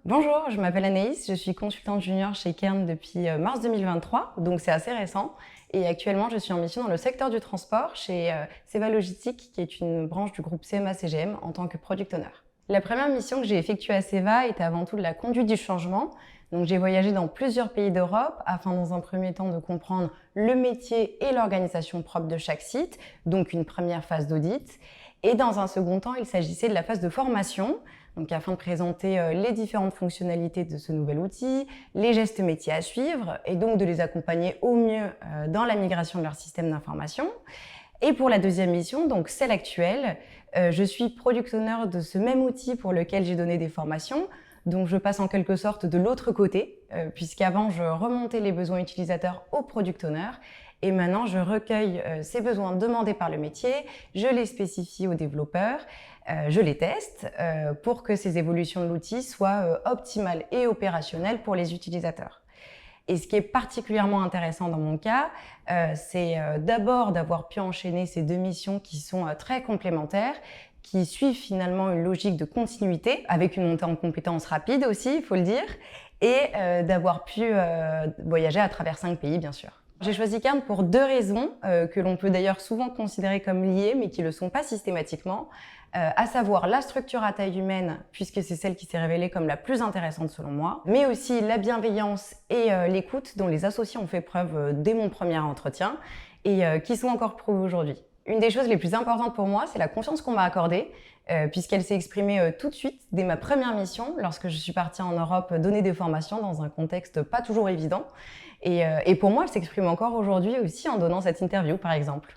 Bonjour, je m'appelle Anaïs, je suis consultante junior chez Kern depuis mars 2023, donc c'est assez récent. Et actuellement, je suis en mission dans le secteur du transport chez CEVA Logistique, qui est une branche du groupe CMA-CGM en tant que Product Owner. La première mission que j'ai effectuée à CEVA était avant tout de la conduite du changement. Donc j'ai voyagé dans plusieurs pays d'Europe afin dans un premier temps de comprendre le métier et l'organisation propre de chaque site, donc une première phase d'audit. Et dans un second temps, il s'agissait de la phase de formation, donc afin de présenter les différentes fonctionnalités de ce nouvel outil, les gestes métiers à suivre et donc de les accompagner au mieux dans la migration de leur système d'information. Et pour la deuxième mission, donc celle actuelle, je suis product owner de ce même outil pour lequel j'ai donné des formations. Donc je passe en quelque sorte de l'autre côté, puisqu'avant je remontais les besoins utilisateurs au product owner et maintenant je recueille ces besoins demandés par le métier, je les spécifie aux développeurs, je les teste pour que ces évolutions de l'outil soient optimales et opérationnelles pour les utilisateurs. Et ce qui est particulièrement intéressant dans mon cas, c'est d'abord d'avoir pu enchaîner ces deux missions qui sont très complémentaires, qui suivent finalement une logique de continuité, avec une montée en compétences rapide aussi, il faut le dire, et d'avoir pu voyager à travers 5 pays, bien sûr. J'ai choisi Kern pour deux raisons, que l'on peut d'ailleurs souvent considérer comme liées, mais qui ne le sont pas systématiquement, à savoir la structure à taille humaine, puisque c'est celle qui s'est révélée comme la plus intéressante selon moi, mais aussi la bienveillance et l'écoute dont les associés ont fait preuve dès mon premier entretien, et qui sont encore prouvées aujourd'hui. Une des choses les plus importantes pour moi, c'est la confiance qu'on m'a accordée, puisqu'elle s'est exprimée tout de suite dès ma première mission, lorsque je suis partie en Europe donner des formations dans un contexte pas toujours évident. Et pour moi, elle s'exprime encore aujourd'hui aussi en donnant cette interview, par exemple.